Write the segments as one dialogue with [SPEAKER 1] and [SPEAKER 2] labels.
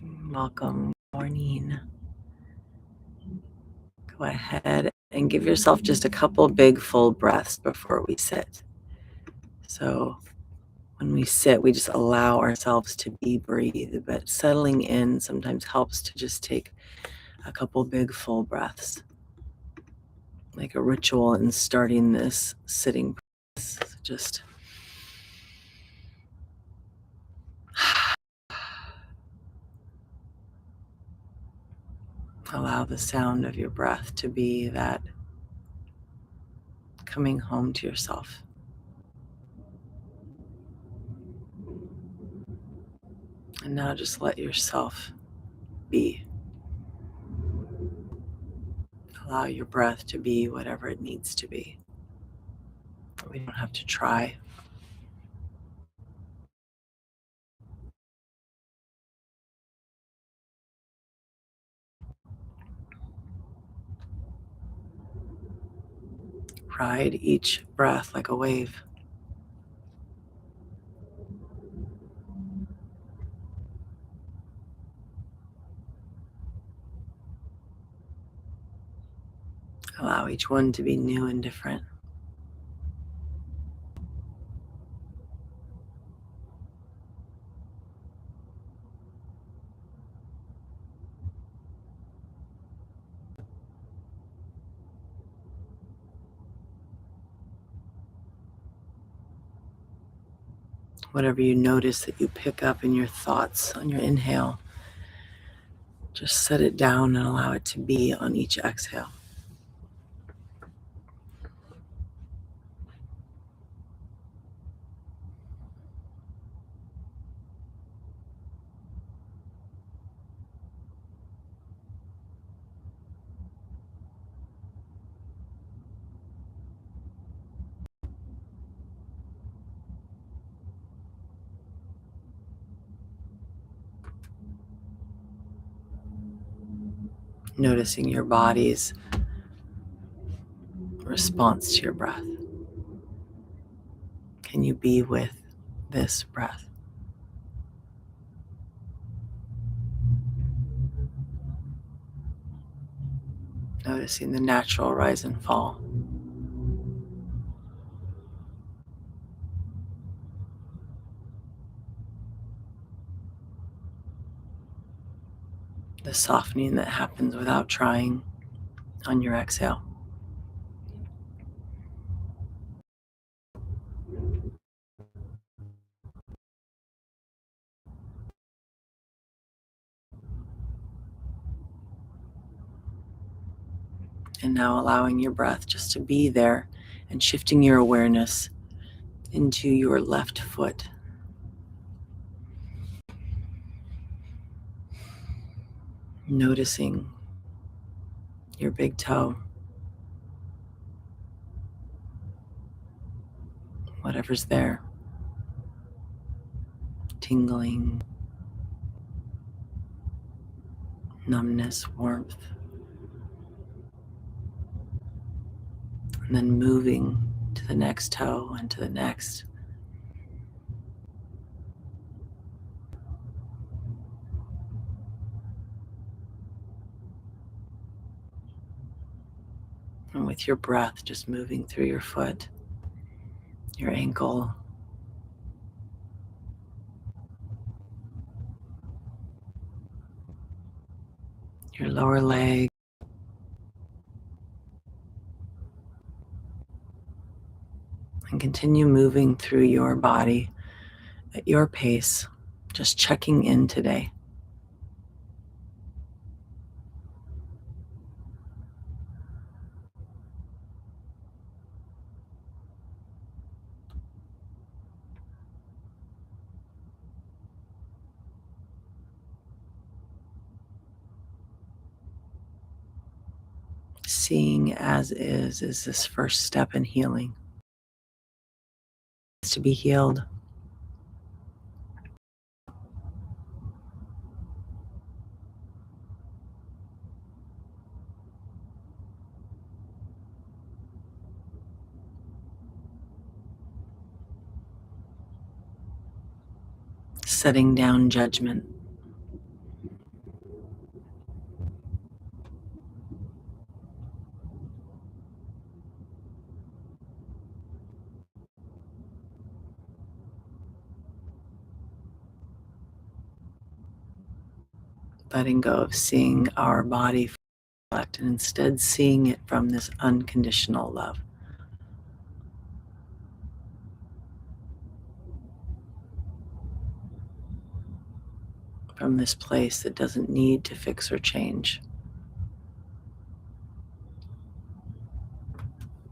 [SPEAKER 1] Welcome, morning. Go ahead and give yourself just a couple big full breaths before we sit. So when we sit, we just allow ourselves to be breathe, but settling in sometimes helps to just take a couple big full breaths, like a ritual in starting this sitting practice. Just allow the sound of your breath to be that coming home to yourself. And now just let yourself be. Allow your breath to be whatever it needs to be. We don't have to try. Ride each breath like a wave. Allow each one to be new and different. Whatever you notice that you pick up in your thoughts on your inhale, just set it down and allow it to be on each exhale. Noticing your body's response to your breath. Can you be with this breath? Noticing the natural rise and fall. The softening that happens without trying on your exhale. And now allowing your breath just to be there and shifting your awareness into your left foot. Noticing your big toe, whatever's there, tingling, numbness, warmth, and then moving to the next toe and to the next. And with your breath, just moving through your foot, your ankle, your lower leg, and continue moving through your body at your pace, just checking in today. Seeing as is this first step in healing. It's to be healed. Setting down judgment. letting go of seeing our body reflect and instead seeing it from this unconditional love, from this place that doesn't need to fix or change.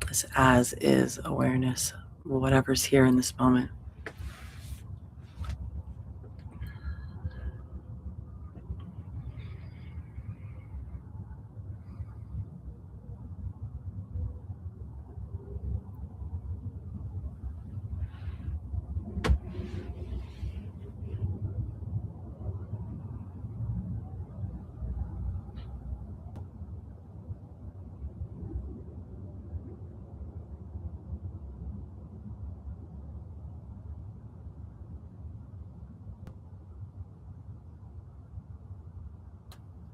[SPEAKER 1] This as is awareness, whatever's here in this moment.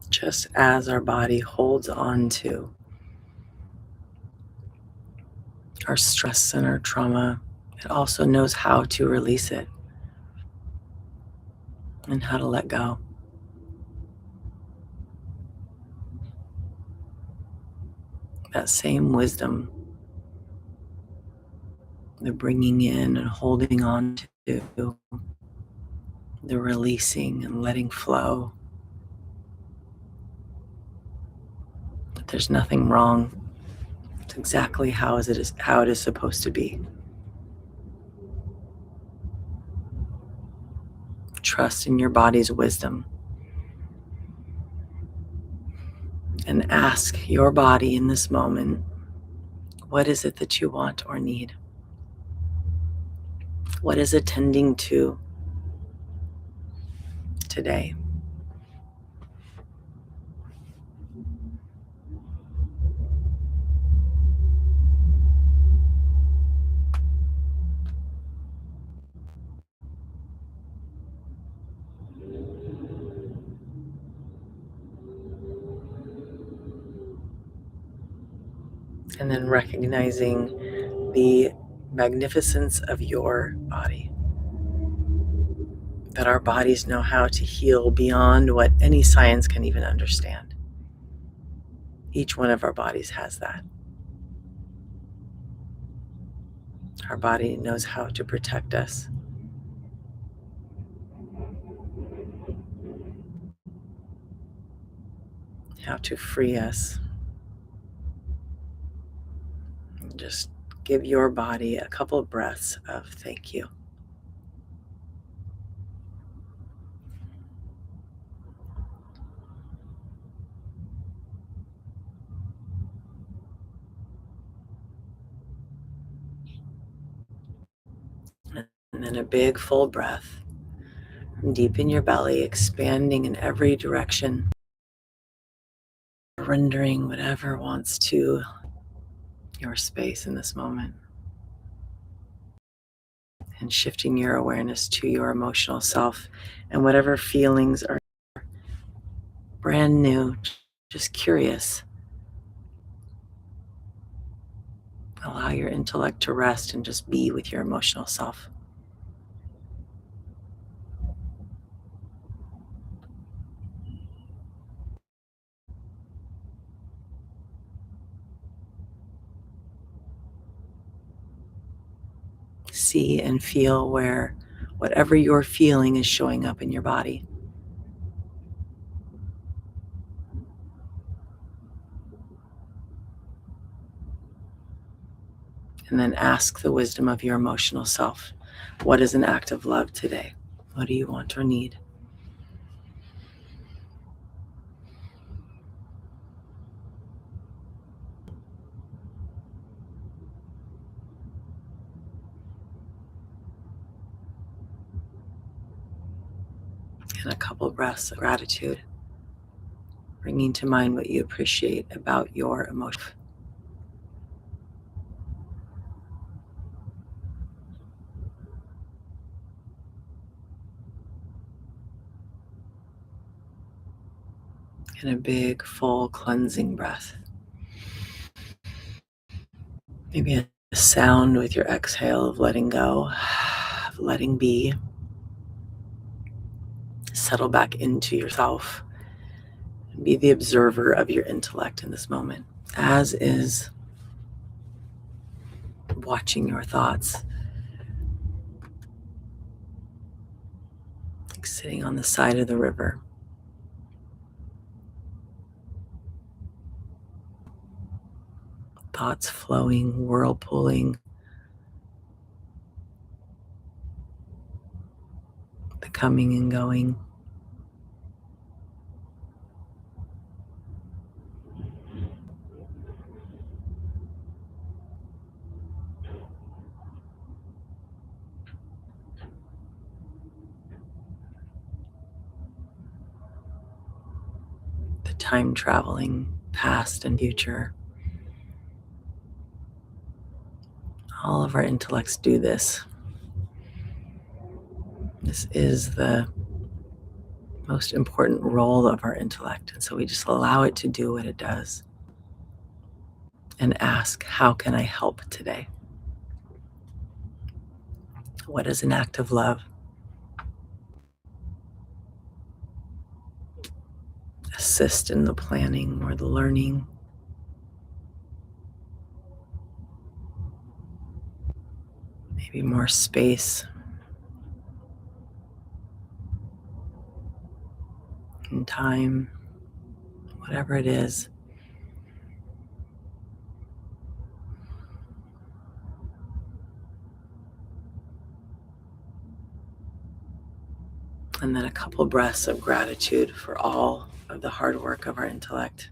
[SPEAKER 1] Just as our body holds on to our stress and our trauma, it also knows how to release it and how to let go. That same wisdom, the bringing in and holding on to, the releasing and letting flow. That there's nothing wrong. It's exactly how it is supposed to be. Trust in your body's wisdom and ask your body in this moment, what is it that you want or need? What is attending to today? And then recognizing the magnificence of your body. That our bodies know how to heal beyond what any science can even understand. Each one of our bodies has that. Our body knows how to protect us, how to free us. Just give your body a couple of breaths of thank you. And then a big full breath from deep in your belly, expanding in every direction, surrendering whatever wants to your space in this moment, and shifting your awareness to your emotional self and whatever feelings are brand new, just curious. Allow your intellect to rest and just be with your emotional self. See and feel where whatever you're feeling is showing up in your body. And then ask the wisdom of your emotional self. What is an act of love today? What do you want or need? And a couple breaths of gratitude, bringing to mind what you appreciate about your emotion. And a big, full cleansing breath. Maybe a sound with your exhale of letting go, of letting be. Settle back into yourself Be the observer of your intellect in this moment, as is watching your thoughts, like sitting on the side of the river. Thoughts flowing, whirlpooling, the coming and going. The time traveling, past and future. All of our intellects do this. This is the most important role of our intellect. And so we just allow it to do what it does and ask, how can I help today? What is an act of love? Assist in the planning or the learning. Maybe more space and time, whatever it is. And then a couple breaths of gratitude for all of the hard work of our intellect.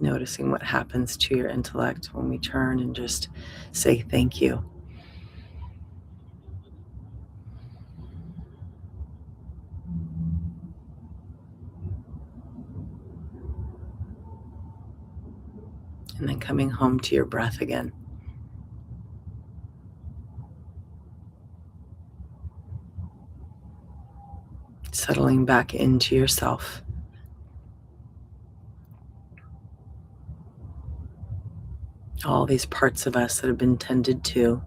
[SPEAKER 1] Noticing what happens to your intellect when we turn and just say thank you. And then coming home to your breath again. Settling back into yourself. All these parts of us that have been tended to,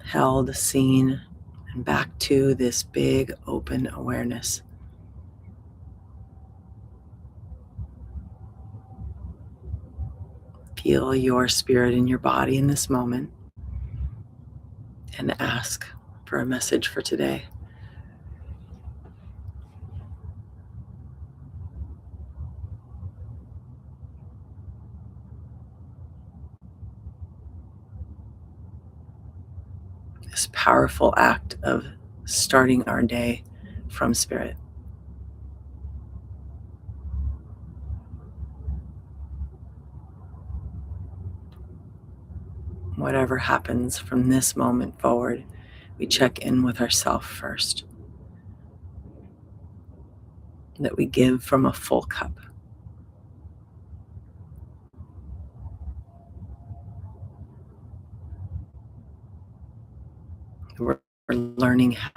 [SPEAKER 1] held, seen, and back to this big open awareness. Feel your spirit in your body in this moment and ask for a message for today. This powerful act of starting our day from spirit. Whatever happens from this moment forward, we check in with ourselves first. That we give from a full cup. We're learning how.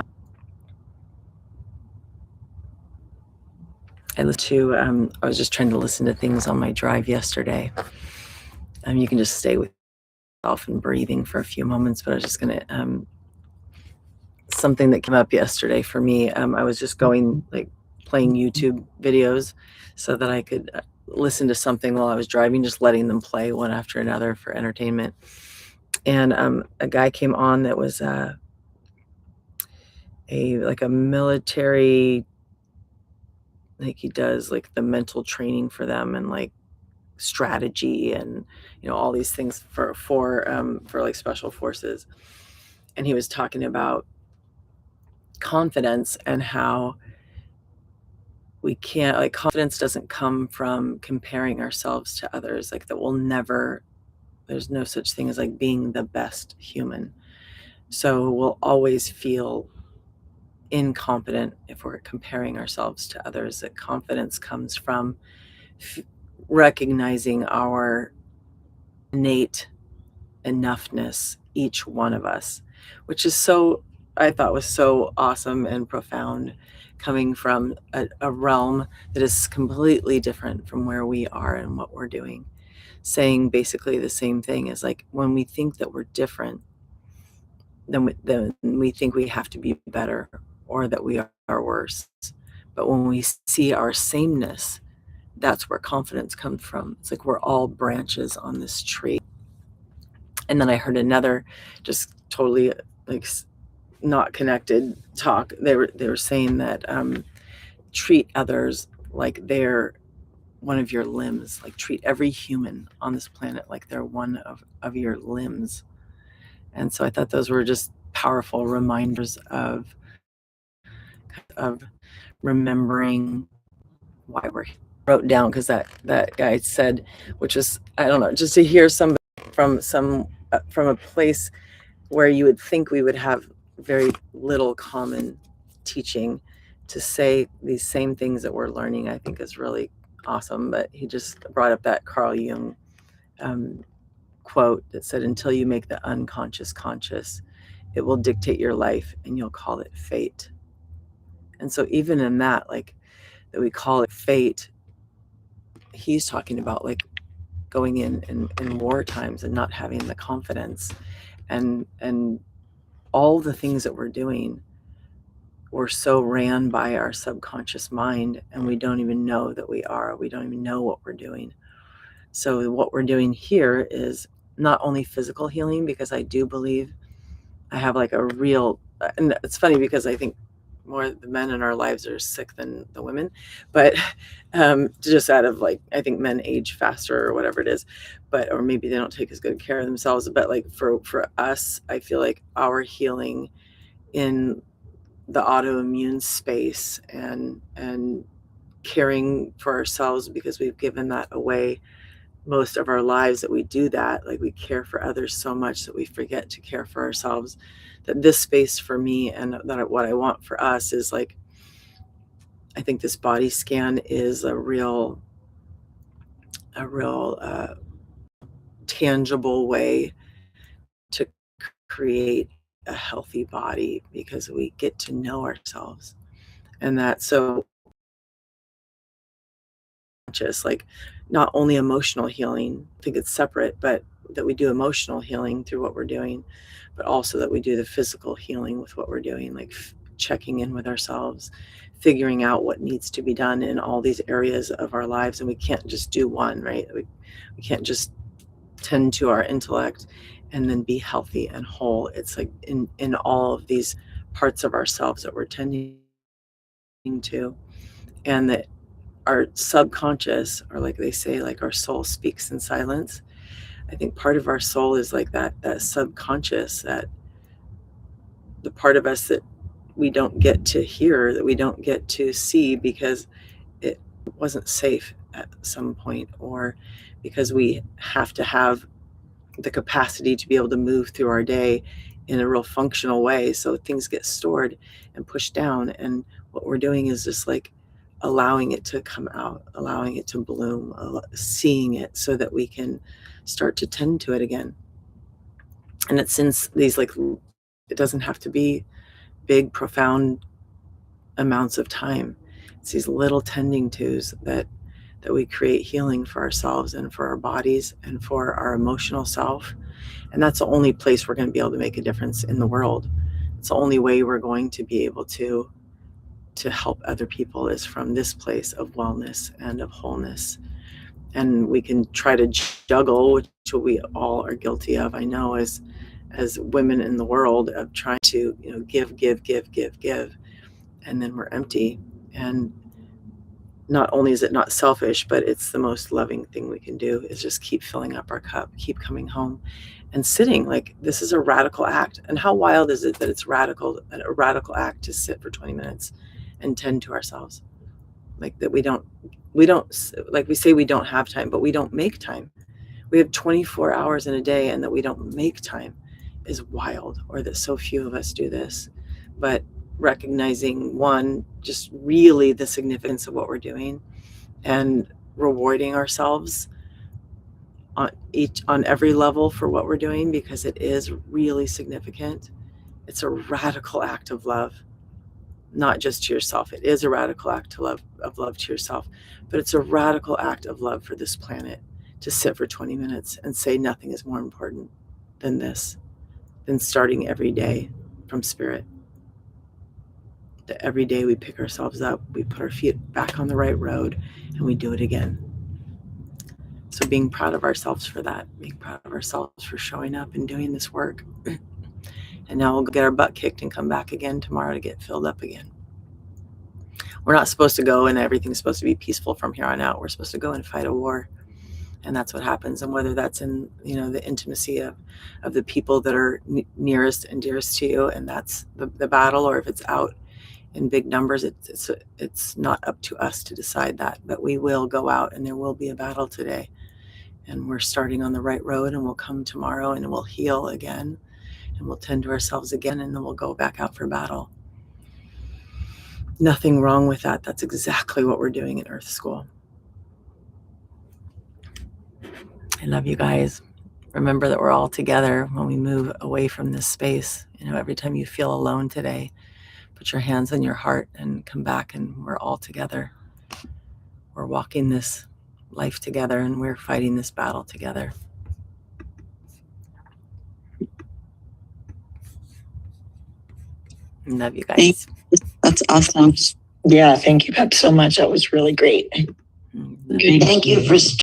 [SPEAKER 1] I was just trying to listen to things on my drive yesterday. You can just stay with yourself and breathing for a few moments, but I was just going to, something that came up yesterday for me. I was just playing YouTube videos so that I could listen to something while I was driving, just letting them play one after another for entertainment. And a guy came on that was a military, like he does like the mental training for them and like strategy and all these things for like special forces. And he was talking about confidence and how we can't, like, confidence doesn't come from comparing ourselves to others, like that will never, there's no such thing as like being the best human. So we'll always feel incompetent if we're comparing ourselves to others. That confidence comes from f- recognizing our innate enoughness, each one of us, which is so, I thought was so awesome and profound, coming from a realm that is completely different from where we are and what we're doing. Saying basically the same thing is like when we think that we're different, then we think we have to be better or that we are worse. But when we see our sameness, that's where confidence comes from. It's like we're all branches on this tree. And then I heard another just totally like not connected talk. They were saying that treat others like they're one of your limbs. Like treat every human on this planet like they're one of your limbs. And so I thought those were just powerful reminders of remembering why we're here. Wrote down because that guy said, which is, I don't know, just to hear somebody from a place where you would think we would have very little common teaching, to say these same things that we're learning, I think is really awesome. But he just brought up that Carl Jung um, quote that said, until you make the unconscious conscious, it will dictate your life and you'll call it fate. And so even in that, like that we call it fate, he's talking about like going in war times and not having the confidence, and all the things that we're doing, we're so ran by our subconscious mind, and we don't even know that we don't even know what we're doing. So what we're doing here is not only physical healing, because I do believe I have like a real, and it's funny because I think more the men in our lives are sick than the women, but just out of like, I think men age faster or whatever it is, but, or maybe they don't take as good care of themselves. But like for us, I feel like our healing in the autoimmune space and caring for ourselves, because we've given that away most of our lives, that we do that, like we care for others so much that we forget to care for ourselves. That this space for me, and that what I want for us is like, I think this body scan is a real tangible way to create a healthy body, because we get to know ourselves. And that, so just like not only emotional healing, I think it's separate, but that we do emotional healing through what we're doing, but also that we do the physical healing with what we're doing, like checking in with ourselves, figuring out what needs to be done in all these areas of our lives. And we can't just do one, right? We can't just tend to our intellect and then be healthy and whole. It's like in all of these parts of ourselves that we're tending to, and that our subconscious, or like they say, like our soul speaks in silence. I think part of our soul is like that subconscious, that the part of us that we don't get to hear, that we don't get to see because it wasn't safe at some point, or because we have to have the capacity to be able to move through our day in a real functional way. So things get stored and pushed down. And what we're doing is just like allowing it to come out, allowing it to bloom, seeing it so that we can start to tend to it again. And it's since these like, it doesn't have to be big, profound amounts of time. It's these little tending tos that we create healing for ourselves and for our bodies and for our emotional self. And that's the only place we're going to be able to make a difference in the world. It's the only way we're going to be able to help other people, is from this place of wellness and of wholeness. And we can try to juggle, which we all are guilty of, I know, as women in the world, of trying to, give, and then we're empty. And not only is it not selfish, but it's the most loving thing we can do, is just keep filling up our cup, keep coming home and sitting. Like, this is a radical act. And how wild is it that it's a radical act to sit for 20 minutes and tend to ourselves? Like, that we don't, like we say we don't have time, but we don't make time. We have 24 hours in a day, and that we don't make time is wild, or that so few of us do this. But recognizing, one, just really the significance of what we're doing, and rewarding ourselves on every level for what we're doing, because it is really significant. It's a radical act of love, not just to yourself. It is a radical act of love to yourself, but it's a radical act of love for this planet, to sit for 20 minutes and say nothing is more important than this. then starting every day from spirit. That every day we pick ourselves up, we put our feet back on the right road, and we do it again. So being proud of ourselves for that, being proud of ourselves for showing up and doing this work. And now we'll get our butt kicked and come back again tomorrow to get filled up again. We're not supposed to go and everything's supposed to be peaceful from here on out. We're supposed to go and fight a war. And that's what happens. And whether that's in, the intimacy of the people that are nearest and dearest to you, and that's the battle, or if it's out in big numbers, it's not up to us to decide that. But we will go out and there will be a battle today. And we're starting on the right road, and we'll come tomorrow and we'll heal again, and we'll tend to ourselves again, and then we'll go back out for battle. Nothing wrong with that. That's exactly what we're doing in Earth School. I love you guys. Remember that we're all together when we move away from this space. Every time you feel alone today, put your hands on your heart and come back, and we're all together. We're walking this life together, and we're fighting this battle together. Love you guys.
[SPEAKER 2] That's awesome. Yeah, thank you, Pep, so much. That was really great.
[SPEAKER 1] Thank
[SPEAKER 2] you for